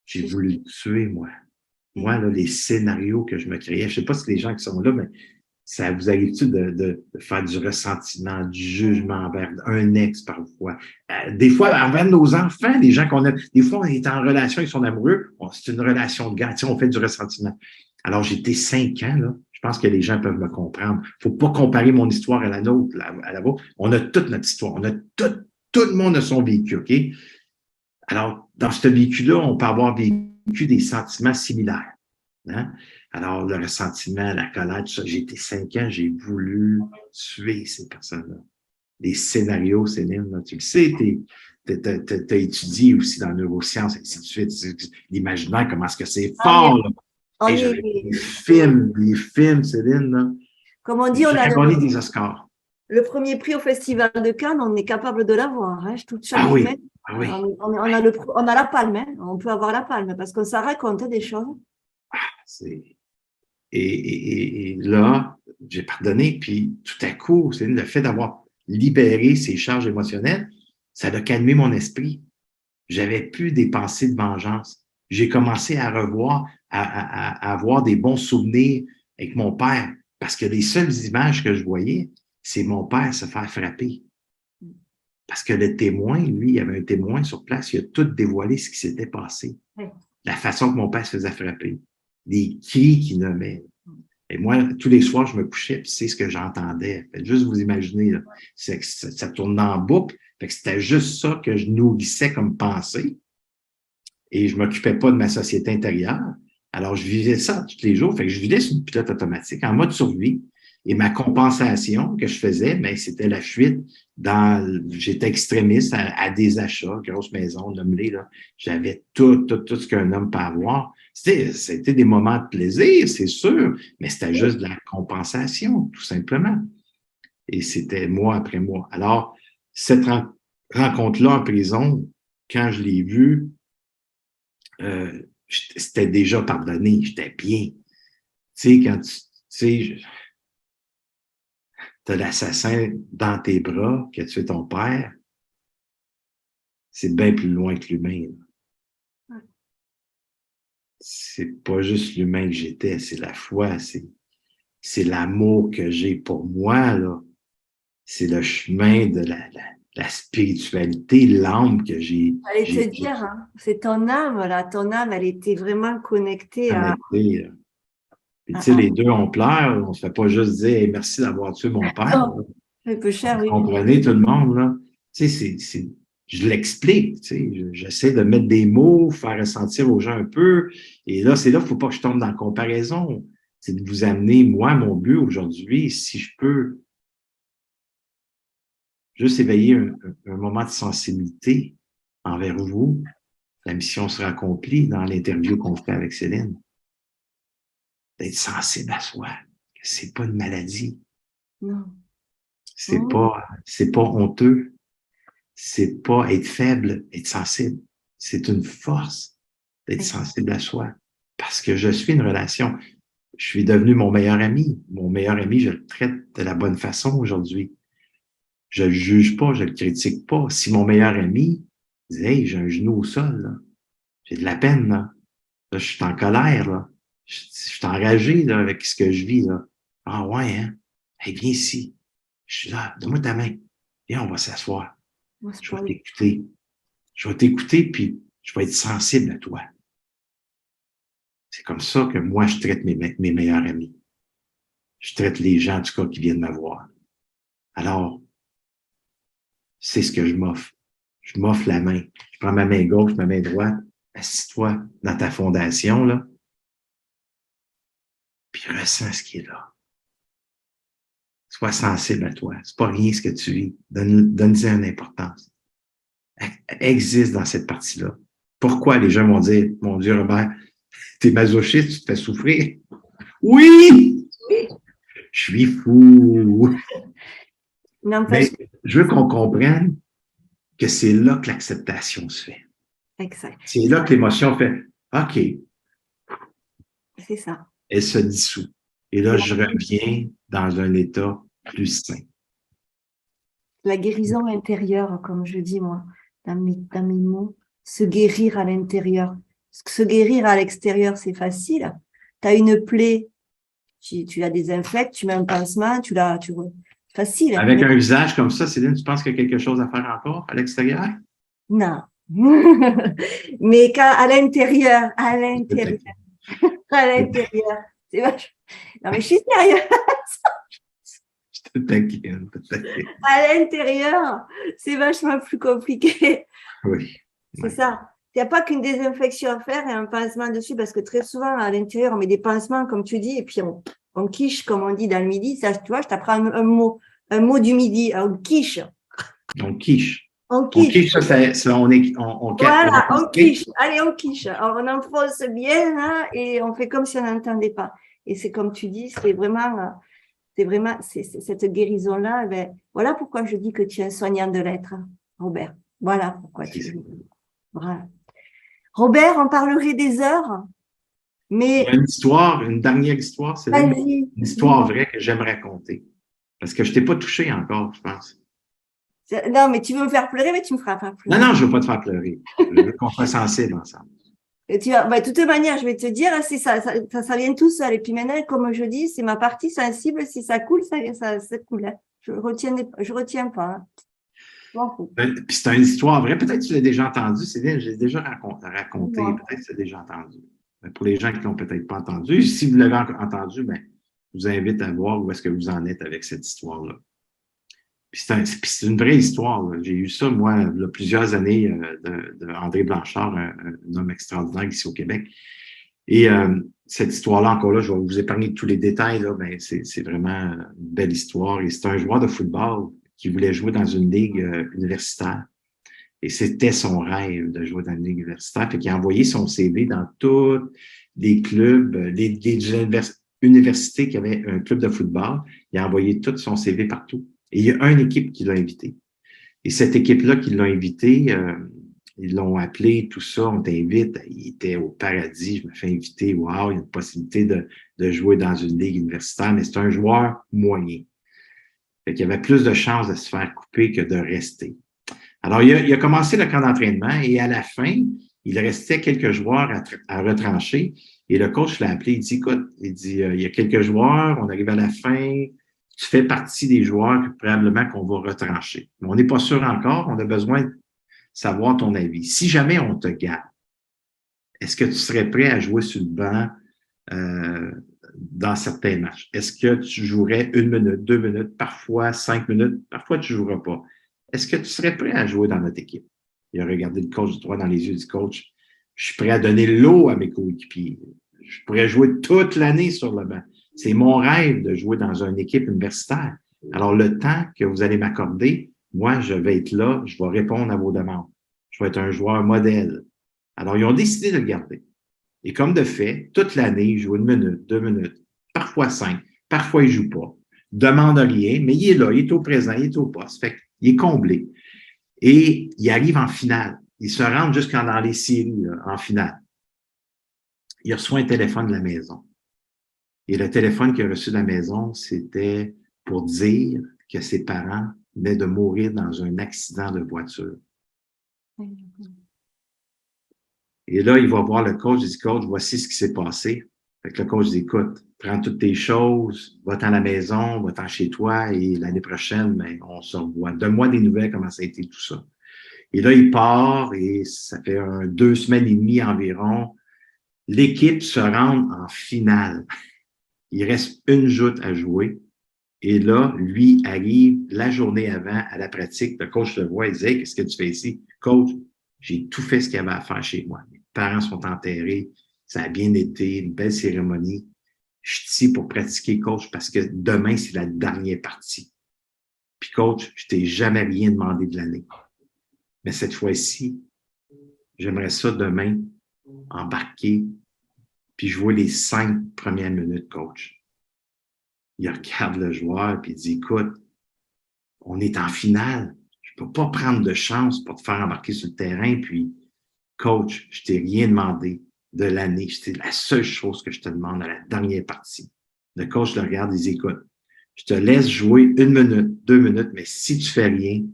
j'ai voulu le tuer, moi. Moi, là, les scénarios que je me créais, je sais pas si les gens qui sont là, mais ça vous arrive-tu de faire du ressentiment, du jugement envers un ex parfois? Des fois, envers nos enfants, des gens qu'on a. Des fois, on est en relation avec son amoureux, c'est une relation de gars, on fait du ressentiment. Alors, j'étais 5 ans, là. Je pense que les gens peuvent me comprendre. Faut pas comparer mon histoire à la nôtre, à la vôtre. On a toute notre histoire. On a tout le monde a son vécu, OK? Alors, dans ce vécu-là, on peut avoir vécu des sentiments similaires. Hein? Alors, le ressentiment, la colère, tout ça, j'ai été 5 ans, j'ai voulu tuer ces personnes-là. Les scénarios, Céline, là, tu le sais, t'as étudié aussi dans la neurosciences, et ainsi de suite, l'imaginaire, comment est-ce que c'est Ah oui, fort, là. on Hey, y j'avais est. des films, Céline, là. Comme on dit, on a J'ai gagné des Oscars. le premier prix au Festival de Cannes, on est capable de l'avoir. Hein. Chaque Ah semaine, oui, ah oui. on a la palme. Hein. On peut avoir la palme parce qu'on s'en raconte des choses. C'est... Et là, j'ai pardonné, puis tout à coup, c'est le fait d'avoir libéré ces charges émotionnelles, ça a calmé mon esprit. J'avais plus des pensées de vengeance. J'ai commencé à revoir, à avoir des bons souvenirs avec mon père, parce que les seules images que je voyais, c'est mon père se faire frapper. Parce que le témoin, lui, il y avait un témoin sur place, il a tout dévoilé ce qui s'était passé. La façon que mon père se faisait frapper, les cris qu'il nommait. Et moi, tous les soirs, je me couchais, puis c'est ce que j'entendais. Faites juste vous imaginer, là. Ça tournait en boucle. Fait que c'était juste ça que je nourrissais comme pensée. Et je m'occupais pas de ma société intérieure. Alors, je vivais ça tous les jours. Fait que je vivais sur une pilote automatique, en mode survie. Et ma compensation que je faisais, ben, c'était la fuite j'étais extrémiste à des achats, grosse maison, nomme-les, là. J'avais tout ce qu'un homme peut avoir. C'était des moments de plaisir, c'est sûr, mais c'était juste de la compensation, tout simplement. Et c'était mois après mois. Alors, cette rencontre-là en prison, quand je l'ai vue, c'était déjà pardonné, j'étais bien. Tu sais, quand tu sais, t'as l'assassin dans tes bras, qui a tué ton père, c'est bien plus loin que l'humain. C'est pas juste l'humain que j'étais, c'est la foi, c'est l'amour que j'ai pour moi, là. C'est le chemin de la spiritualité, l'âme que J'allais te dire, hein, c'est ton âme, là. Ton âme, elle était vraiment connectée à. connectée. Puis, tu sais, les deux, on pleure, on se fait pas juste dire hey, merci d'avoir tué mon père. Non, un peu cher, Vous oui. comprenez, tout le monde, là? Tu sais, je l'explique, tu sais, j'essaie de mettre des mots, faire ressentir aux gens un peu. Et là, c'est là qu'il ne faut pas que je tombe dans la comparaison. C'est de vous amener, moi, mon but aujourd'hui, si je peux juste éveiller un moment de sensibilité envers vous, la mission sera accomplie dans l'interview qu'on fait avec Céline. D'être sensible à soi, que c'est pas une maladie. Non. C'est pas honteux. C'est pas être faible, être sensible. C'est une force d'être sensible à soi. Parce que je suis une relation. Je suis devenu mon meilleur ami. Mon meilleur ami, je le traite de la bonne façon aujourd'hui. Je le juge pas, je le critique pas. Si mon meilleur ami dit, hey, j'ai un genou au sol, là. J'ai de la peine, là. Là, je suis en colère, là. Je suis enragé, là, avec ce que je vis, là. Ah ouais, hein? Hey, viens ici. Je suis là. Donne-moi ta main. Viens, on va s'asseoir. Je vais t'écouter. Je vais t'écouter, puis je vais être sensible à toi. C'est comme ça que moi, je traite mes meilleurs amis. Je traite les gens, en tout cas, qui viennent me voir. Alors, c'est ce que je m'offre. Je m'offre la main. Je prends ma main gauche, ma main droite. Assis-toi dans ta fondation, là. Puis ressens ce qui est là. Sois sensible à toi. C'est pas rien ce que tu vis. Donne-y une importance. Existe dans cette partie-là. Pourquoi les gens vont dire, mon Dieu, Robert, t'es masochiste, tu te fais souffrir? Oui! Je suis fou. Mais je veux qu'on comprenne que c'est là que l'acceptation se fait. Exact. C'est là que l'émotion fait « OK », C'est ça. elle se dissout. Et là, je reviens dans un état plus sain. La guérison intérieure, comme je dis moi, dans mes mots, se guérir à l'intérieur. Se guérir à l'extérieur, c'est facile. Tu as une plaie, tu la désinfectes, tu mets un pansement, facile. Avec un visage comme ça, Céline, tu penses qu'il y a quelque chose à faire encore à l'extérieur? Non. Mais à l'intérieur, à l'intérieur, c'est vachement... Non, mais je suis sérieuse. Je te taquine, je te taquine. À l'intérieur, c'est vachement plus compliqué. Oui. C'est ça. Il n'y a pas qu'une désinfection à faire et un pansement dessus, parce que très souvent, à l'intérieur, on met des pansements, comme tu dis, et puis on quiche, comme on dit dans le midi. Ça, tu vois, je t'apprends un mot du midi, on quiche. On quiche. On On quiche. quiche, ça Voilà, on quiche. Allez, on quiche. Alors, on enfonce bien hein, et on fait comme si on n'entendait pas. Et c'est comme tu dis, c'est vraiment cette guérison-là. Ben, voilà pourquoi je dis que tu es un soignant de l'être, Robert. Voilà pourquoi tu es. Voilà. Robert, on parlerait des heures, mais Une dernière histoire, c'est vas-y. une histoire vraie que j'aime raconter. Parce que je t'ai pas touché encore, je pense. Non, mais tu veux me faire pleurer, mais tu me feras pas pleurer. Non, je veux pas te faire pleurer. Je veux qu'on soit sensible ensemble. Et de toute manière, je vais te dire, c'est ça vient tout seul. Et puis maintenant, comme je dis, c'est ma partie sensible. Si ça coule, ça coule. Hein. Je retiens pas. Hein. Puis c'est une histoire vraie. Peut-être que tu l'as déjà entendu, Céline. J'ai déjà raconté. Peut-être que tu l'as déjà entendu. Mais pour les gens qui ne l'ont peut-être pas entendu, si vous l'avez entendu, ben, je vous invite à voir où est-ce que vous en êtes avec cette histoire-là. Puis c'est une vraie histoire. Là. J'ai eu ça, moi, il y a plusieurs années de André Blanchard, un homme extraordinaire ici au Québec. Et cette histoire-là, encore là, je vais vous épargner tous les détails, là, mais c'est vraiment une belle histoire. Et c'est un joueur de football qui voulait jouer dans une ligue universitaire. Et c'était son rêve de jouer dans une ligue universitaire. Fait qu'il a envoyé son CV dans tous les clubs, les universités qui avaient un club de football. Il a envoyé tout son CV partout. Et il y a une équipe qui l'a invité. Et cette équipe-là qui l'a invité, ils l'ont appelé, tout ça, on t'invite. Il était au paradis, je me fais inviter. Wow, il y a une possibilité de jouer dans une ligue universitaire, mais c'est un joueur moyen. Fait qu'il y avait plus de chances de se faire couper que de rester. Alors, il a commencé le camp d'entraînement et à la fin, il restait quelques joueurs à retrancher. Et le coach l'a appelé, il dit, écoute, il y a quelques joueurs, on arrive à la fin, tu fais partie des joueurs que probablement qu'on va retrancher. Mais on n'est pas sûr encore, on a besoin de savoir ton avis. Si jamais on te garde, est-ce que tu serais prêt à jouer sur le banc dans certains matchs? Est-ce que tu jouerais 1 minute, 2 minutes, parfois 5 minutes, parfois tu ne joueras pas? Est-ce que tu serais prêt à jouer dans notre équipe? Il a regardé le coach droit dans les yeux du coach. Je suis prêt à donner l'eau à mes coéquipiers. Je pourrais jouer toute l'année sur le banc. C'est mon rêve de jouer dans une équipe universitaire. Alors, le temps que vous allez m'accorder, moi, je vais être là, je vais répondre à vos demandes. Je vais être un joueur modèle. Alors, ils ont décidé de le garder. Et comme de fait, toute l'année, il joue 1 minute, 2 minutes, parfois 5, parfois il ne joue pas. Demande rien, mais il est là, il est au présent, il est au poste. Fait qu'il est comblé. Et il arrive en finale. Il se rend jusqu'en dans les séries, là, en finale. Il reçoit un téléphone de la maison. Et le téléphone qu'il a reçu de la maison, c'était pour dire que ses parents venaient de mourir dans un accident de voiture. Et là, il va voir le coach, il dit, coach, voici ce qui s'est passé. Fait que le coach dit, écoute, prends toutes tes choses, va-t'en à la maison, va-t'en chez toi, et l'année prochaine, ben, on se revoit. Donne-moi des nouvelles, comment ça a été tout ça. Et là, il part, et ça fait 2 semaines et demie environ. L'équipe se rend en finale. Il reste une joute à jouer. Et là, lui arrive la journée avant à la pratique. Le coach le voit et dit, hey, qu'est-ce que tu fais ici? Coach, j'ai tout fait ce qu'il y avait à faire chez moi. Mes parents sont enterrés. Ça a bien été, une belle cérémonie. Je suis ici pour pratiquer, coach, parce que demain, c'est la dernière partie. Puis, coach, je t'ai jamais rien demandé de l'année. Mais cette fois-ci, j'aimerais ça demain embarquer puis jouer les 5 premières minutes, coach. Il regarde le joueur puis il dit, écoute, on est en finale. Je ne peux pas prendre de chance pour te faire embarquer sur le terrain, puis coach, je t'ai rien demandé de l'année. C'est la seule chose que je te demande à la dernière partie. Le coach le regarde et dit, écoute, je te laisse jouer 1 minute, 2 minutes, mais si tu fais rien,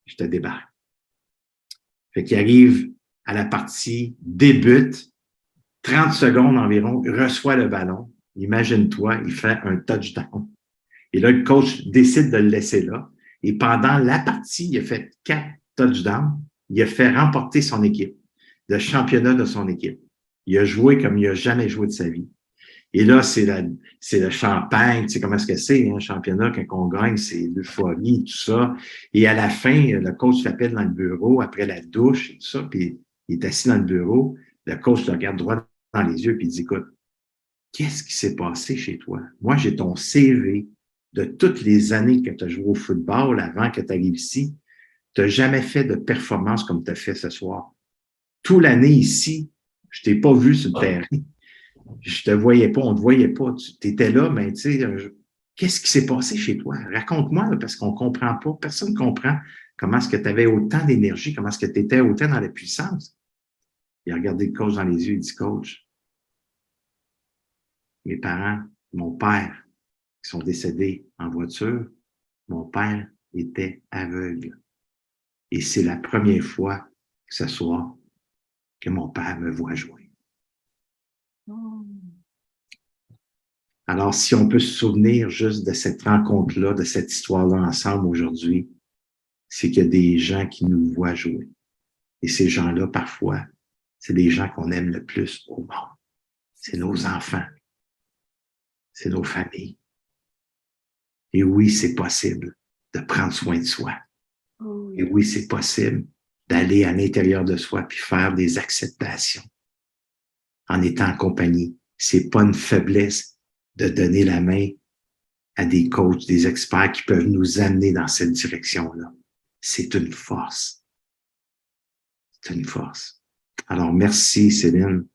je te débarque. Fait qu'il arrive à la partie, débute, 30 secondes environ, il reçoit le ballon. Imagine-toi, il fait un touchdown. Et là, le coach décide de le laisser là. Et pendant la partie, il a fait 4 touchdowns. Il a fait remporter son équipe, le championnat de son équipe. Il a joué comme il n'a jamais joué de sa vie. Et là, c'est le champagne. Tu sais comment est-ce que c'est, un championnat, quand on gagne, c'est l'euphorie, tout ça. Et à la fin, le coach l'appelle dans le bureau après la douche et tout ça, puis il est assis dans le bureau. Le coach le regarde droit dans les yeux, puis il dit, écoute, qu'est-ce qui s'est passé chez toi? Moi, j'ai ton CV de toutes les années que tu as joué au football avant que tu arrives ici. Tu n'as jamais fait de performance comme tu as fait ce soir. Toute l'année ici, je t'ai pas vu sur le terrain. Je te voyais pas, on te voyait pas. Tu étais là, mais tu sais, qu'est-ce qui s'est passé chez toi? Raconte-moi, là, parce qu'on comprend pas. Personne ne comprend comment est-ce que tu avais autant d'énergie, comment est-ce que tu étais autant dans la puissance. Il a regardé le coach dans les yeux, il dit, coach, mes parents, mon père, qui sont décédés en voiture, mon père était aveugle. Et c'est la première fois que ce soir que mon père me voit jouer. Alors, si on peut se souvenir juste de cette rencontre-là, de cette histoire-là ensemble aujourd'hui, c'est qu'il y a des gens qui nous voient jouer. Et ces gens-là, parfois, c'est les gens qu'on aime le plus au monde. C'est nos enfants. C'est nos familles. Et oui, c'est possible de prendre soin de soi. Et oui, c'est possible d'aller à l'intérieur de soi puis faire des acceptations en étant en compagnie. C'est pas une faiblesse de donner la main à des coachs, des experts qui peuvent nous amener dans cette direction-là. C'est une force. C'est une force. Alors, merci Céline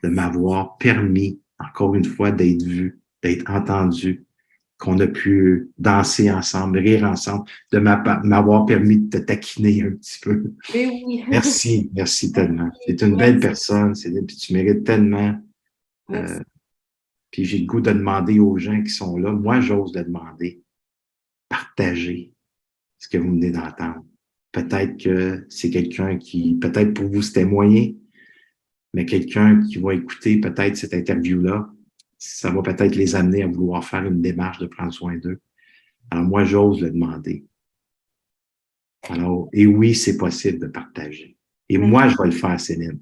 de m'avoir permis, encore une fois, d'être vue, d'être entendue, qu'on a pu danser ensemble, rire ensemble, de m'avoir permis de te taquiner un petit peu. Mais oui. Merci tellement. C'est une belle personne, Céline, puis tu mérites tellement. Puis j'ai le goût de demander aux gens qui sont là, moi j'ose le demander, partagez ce que vous venez d'entendre. Peut-être que c'est quelqu'un qui, peut-être pour vous c'était moyen, mais quelqu'un qui va écouter peut-être cette interview-là, ça va peut-être les amener à vouloir faire une démarche de prendre soin d'eux. Alors moi, j'ose le demander. Alors, et oui, c'est possible de partager. Et moi, je vais le faire, Céline.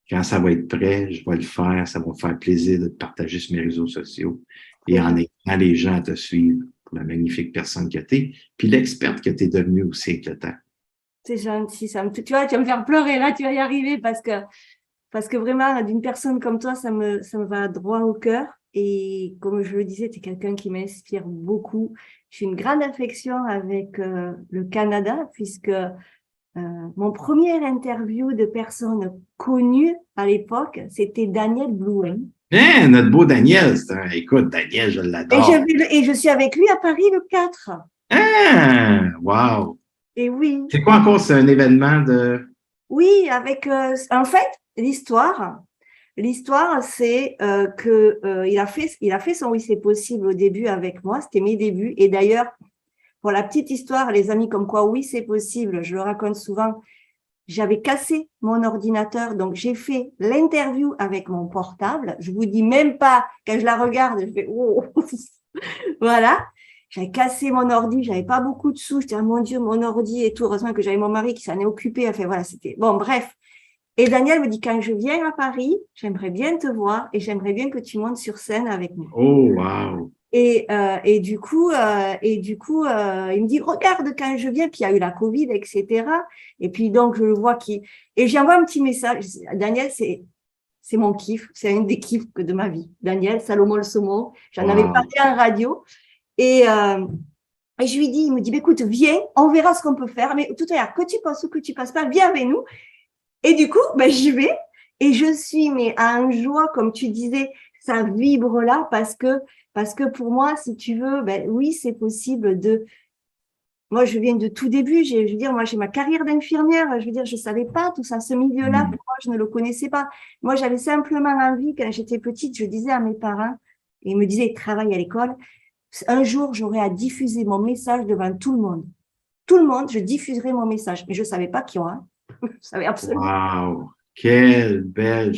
Quand ça va être prêt, je vais le faire. Ça va me faire plaisir de te partager sur mes réseaux sociaux et en invitant les gens à te suivre pour la magnifique personne que tu es, puis l'experte que tu es devenue aussi avec le temps. C'est gentil, tu vois, tu vas me faire pleurer là, tu vas y arriver parce que vraiment, d'une personne comme toi, ça me va droit au cœur. Et comme je le disais, tu es quelqu'un qui m'inspire beaucoup. J'ai une grande affection avec le Canada, puisque mon première interview de personne connue à l'époque, c'était Daniel Blouin. Hein, notre beau Daniel, écoute, Daniel, je l'adore. Et je suis avec lui à Paris le 4. Ah, wow! Et oui. C'est quoi encore? C'est un événement de... Oui, avec... en fait, l'histoire, c'est que il a fait son Oui, c'est possible au début avec moi. C'était mes débuts. Et d'ailleurs, pour la petite histoire, les amis, comme quoi oui, c'est possible, je le raconte souvent, j'avais cassé mon ordinateur, donc j'ai fait l'interview avec mon portable. Je vous dis même pas, quand je la regarde, je fais oh, voilà. J'avais cassé mon ordi, j'avais pas beaucoup de sous. Je disais, oh, mon Dieu, mon ordi et tout. Heureusement que j'avais mon mari qui s'en est occupé. Enfin, voilà, c'était bon, bref. Et Daniel me dit, quand je viens à Paris, j'aimerais bien te voir et j'aimerais bien que tu montes sur scène avec moi. Oh, wow! Et du coup, il me dit, regarde quand je viens, puis il y a eu la Covid, etc. Et puis donc, je le vois et j'envoie un petit message. Daniel, c'est mon kiff, c'est un des kiffs de ma vie. Daniel, Salomon le saumon, j'en avais parlé en radio. Et je lui dis, il me dit, écoute, viens, on verra ce qu'on peut faire. Mais tout à l'heure, que tu passes ou que tu passes pas, viens avec nous. Et du coup, j'y vais et je suis en joie, comme tu disais, ça vibre là parce que pour moi, si tu veux, oui, c'est possible moi, je viens de tout début. Je veux dire, moi, j'ai ma carrière d'infirmière. Je veux dire, je savais pas tout ça. Ce milieu-là, pour moi, je ne le connaissais pas. Moi, j'avais simplement envie, quand j'étais petite, je disais à mes parents, et ils me disaient, travaille à l'école. Un jour, j'aurai à diffuser mon message devant tout le monde. Tout le monde, je diffuserai mon message. Mais je savais pas qui aura. Je savais absolument. Wow! Quelle belle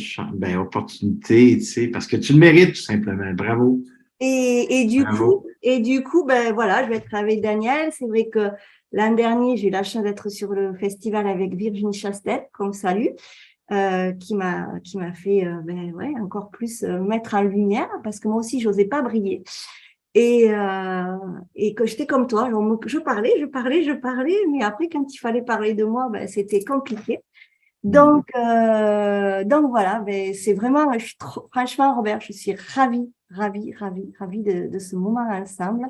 opportunité, tu sais, parce que tu le mérites tout simplement. Bravo. Et Bravo. du coup, ben voilà, je vais être avec Daniel. C'est vrai que l'an dernier, j'ai eu la chance d'être sur le festival avec Virginie Chastel, comme salut, qui m'a fait ben ouais, encore plus mettre en lumière, parce que moi aussi, j'osais pas briller. Et que j'étais comme toi, je parlais, mais après, quand il fallait parler de moi, ben, c'était compliqué. Donc voilà, ben, c'est vraiment, franchement, Robert, je suis ravie de ce moment ensemble.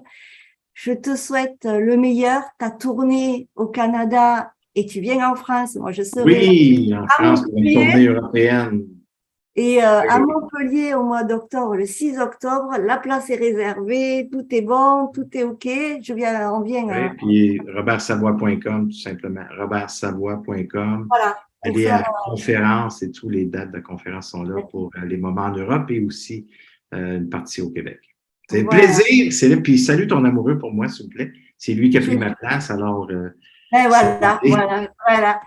Je te souhaite le meilleur. Ta tournée au Canada et tu viens en France. Moi, je serai là Oui, en à France, pour une tournée Montpellier. européenne. Et à Oui. Montpellier, au mois d'octobre, le 6 octobre, la place est réservée, tout est bon, tout est OK. On vient, Oui, puis robertsavoie.com, tout simplement. robertsavoie.com. voilà, pour Allez faire. à la conférence et tous les dates de conférence sont là pour les moments en Europe et aussi une partie au Québec. C'est un Voilà. plaisir, c'est là. Puis salue ton amoureux pour moi, s'il vous plaît. C'est lui qui a pris Je- ma place, alors Ben c'est voilà.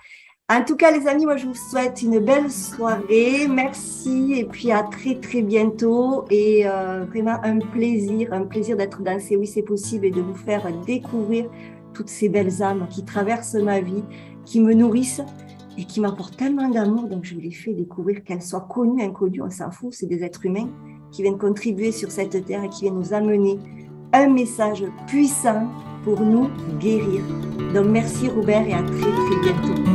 En tout cas, les amis, moi, je vous souhaite une belle soirée. Merci et puis à très bientôt. Et vraiment un plaisir d'être dans C'est Oui, c'est possible et de vous faire découvrir toutes ces belles âmes qui traversent ma vie, qui me nourrissent et qui m'apportent tellement d'amour. Donc, je vous les fais découvrir, qu'elles soient connues, inconnues, on s'en fout. C'est des êtres humains qui viennent contribuer sur cette terre et qui viennent nous amener un message puissant pour nous guérir. Donc, merci Robert et à très bientôt.